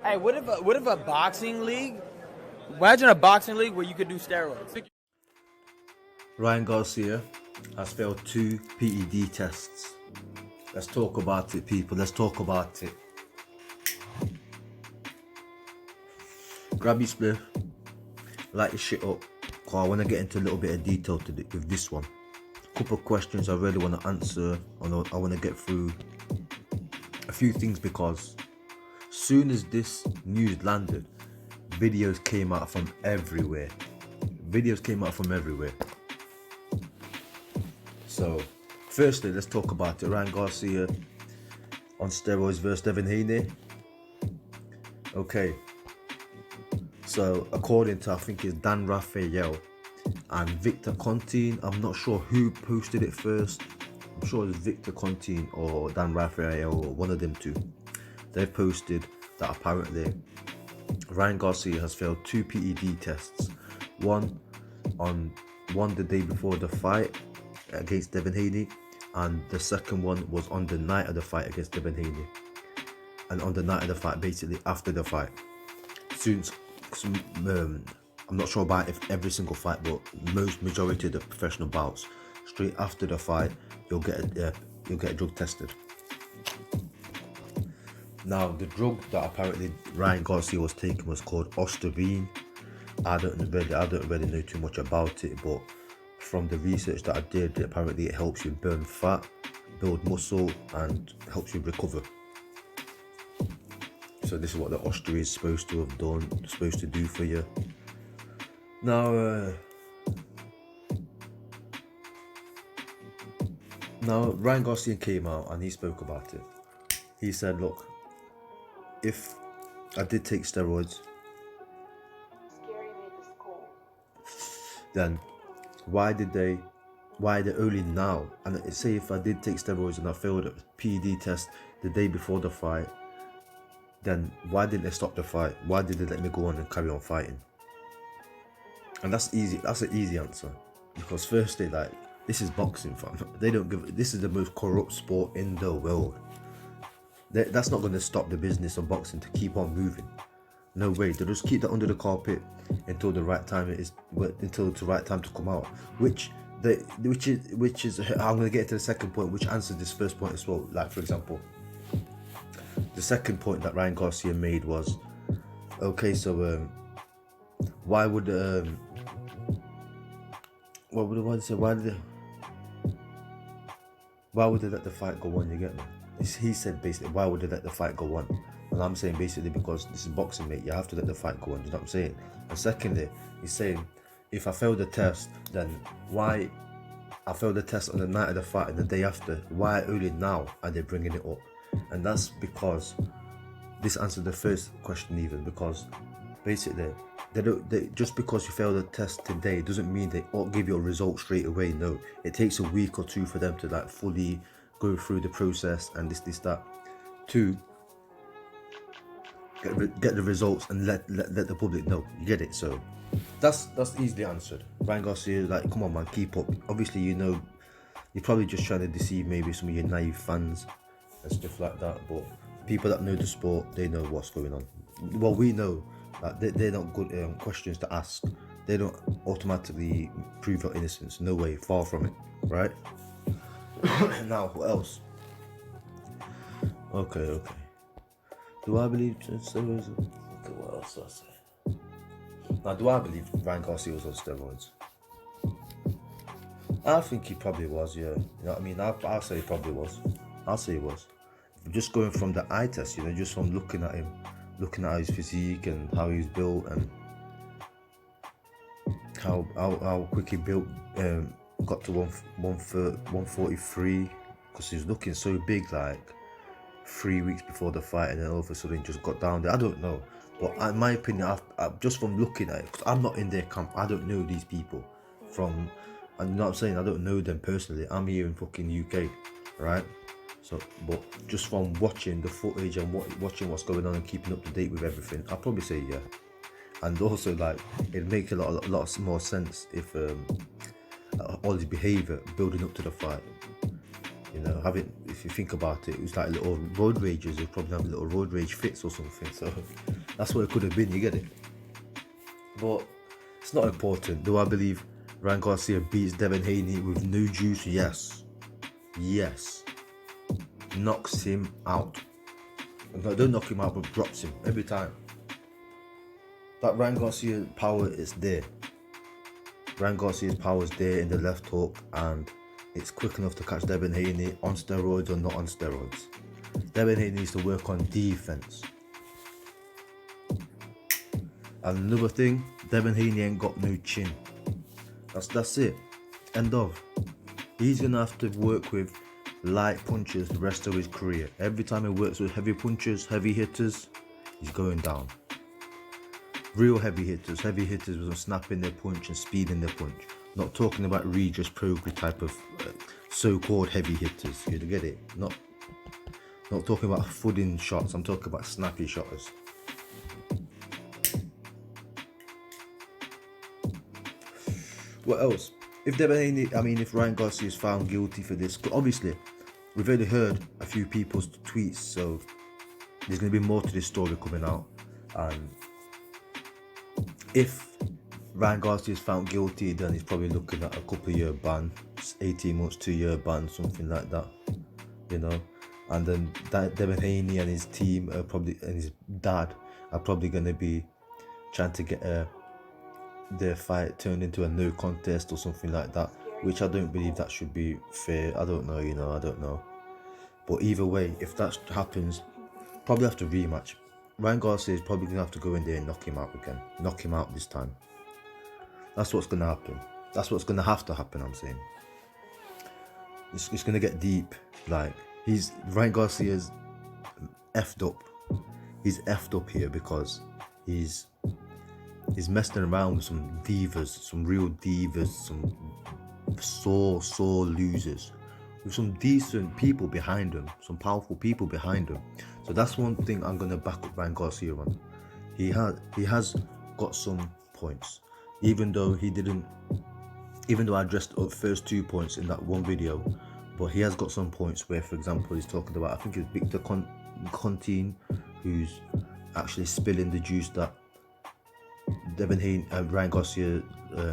Hey, what if a boxing league? Imagine a boxing league where you could do steroids. Ryan Garcia has failed 2 PED tests. Let's talk about it, people. Let's talk about it. Grab your spliff, light your shit up, cause I want to get into a little bit of detail with this one. Couple of questions I really want to answer. I want to get through a few things because soon as this news landed, videos came out from everywhere. So, firstly, let's talk about it. Ryan Garcia on steroids versus Devin Haney. Okay. So, according to, I think it's Dan Raphael and Victor Contine, I'm not sure who posted it first. I'm sure it's Victor Contine or Dan Raphael or one of them two. They posted that apparently Ryan Garcia has failed 2 PED tests. One the day before the fight against Devin Haney, and the second one was on the night of the fight against Devin Haney. And on the night of the fight, basically after the fight. I'm not sure about if every single fight, but majority of the professional bouts, straight after the fight, you'll get drug tested. Now, the drug that apparently Ryan Garcia was taking was called ostarine. I don't really know too much about it, but from the research that I did, apparently it helps you burn fat, build muscle, and helps you recover. So this is what the ostarine is supposed to do for you. Now Ryan Garcia came out and he spoke about it. He said, look, if I did take steroids, then why they only now, and say if I did take steroids and I failed a PED test the day before the fight, then why did they stop the fight? Why did they let me go on and carry on fighting? And that's an easy answer, because firstly, like, this is boxing, fam. This is the most corrupt sport in the world. That's not going to stop the business of boxing to keep on moving. No way. They'll just keep that under the carpet until the right time to come out. Which is I'm going to get to the second point, which answers this first point as well. Like, for example, the second point that Ryan Garcia made was, okay, so why would they let the fight go on? You get me? He said basically, why would they let the fight go on? And I'm saying basically because this is boxing, mate. You have to let the fight go on. You know what I'm saying? And secondly, he's saying, if I failed the test, then why I failed the test on the night of the fight and the day after? Why only now are they bringing it up? And that's because this answered the first question even, because basically just because you fail the test today doesn't mean they all give you a result straight away. No, it takes a week or two for them to like fully go through the process and this that to get the results and let the public know. You get it? So that's easily answered. Ryan Garcia, like, come on, man, keep up. Obviously, you know, you're probably just trying to deceive maybe some of your naive fans and stuff like that, but people that know the sport, they know what's going on. Well, we know that they're not good questions to ask. They don't automatically prove your innocence. No way, far from it, right? Now, what else? Okay. Do I believe steroids? Okay, what else do I say? Now, do I believe Ryan Garcia was on steroids? I think he probably was, yeah. You know what I mean? I'll say he probably was. I'll say he was. Just going from the eye test, you know, just from looking at him, looking at his physique and how he's built and how quick he built, got to 143, because he was looking so big like 3 weeks before the fight, and then all of a sudden just got down there. I don't know, but in my opinion, just from looking at it, because I'm not in their camp, I don't know these people and you know what I'm saying, I don't know them personally. I'm here in fucking UK, right? So, but just from watching the footage and watching what's going on and keeping up to date with everything, I'll probably say yeah. And also, like, it'd make a lot more sense if all his behaviour building up to the fight, You know, having, if you think about it, it was like little road rages. They probably have little road rage fits or something. So that's what it could have been. You get it? But it's not important. Do I believe Ryan Garcia beats Devin Haney with no juice? Yes. Yes. Knocks him out. No, don't knock him out, but drops him every time. That Ryan Garcia power is there. Ryan Garcia's power is there in the left hook, and it's quick enough to catch Devin Haney on steroids or not on steroids. Devin Haney needs to work on defense. And another thing, Devin Haney ain't got no chin. That's it. End of. He's gonna have to work with light punches the rest of his career. Every time he works with heavy punches, heavy hitters, he's going down. Real heavy hitters with snapping their punch and speeding their punch. Not talking about Regis Progress type of so-called heavy hitters. You get it? Not talking about footing shots. I'm talking about snappy shotters. What else? If Ryan Garcia is found guilty for this, obviously, we've already heard a few people's tweets, so there's going to be more to this story coming out. And if Ryan Garcia is found guilty, then he's probably looking at a couple-year ban, 18 months, 2-year ban, something like that, you know. And then Devin Haney and his team are probably, and his dad are probably going to be trying to get their fight turned into a no contest or something like that, which I don't believe that should be fair. I don't know, I don't know. But either way, if that happens, probably have to rematch. Ryan Garcia is probably going to have to go in there and knock him out again. Knock him out this time. That's what's going to happen. That's what's going to have to happen, I'm saying. It's going to get deep. Like, Ryan Garcia's effed up. He's effed up here because he's messing around with some divas, some real divas, some sore losers, with some decent people behind him, some powerful people behind him. So that's one thing I'm gonna back up Ryan Garcia on. He has got some points, even though I addressed the first 2 points in that one video, but he has got some points where, for example, he's talking about, I think it's Victor Contine, who's actually spilling the juice that Devin Haney and Ryan Garcia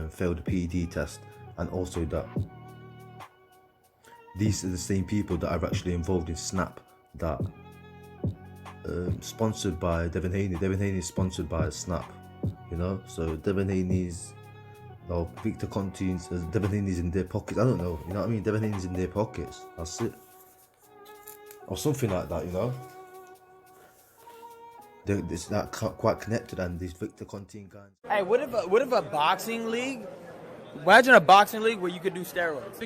failed the PED test, and also that these are the same people that are actually involved in Snap, that sponsored by Devin Haney. Devin Haney is sponsored by Snap, you know. So Devin Haney's, or Victor Contine says Devin Haney's in their pockets. I don't know, you know what I mean? Devin Haney's in their pockets. That's it, or something like that, you know. It's that quite connected, and these Victor Contine guys. Hey, what if a boxing league? Imagine a boxing league where you could do steroids.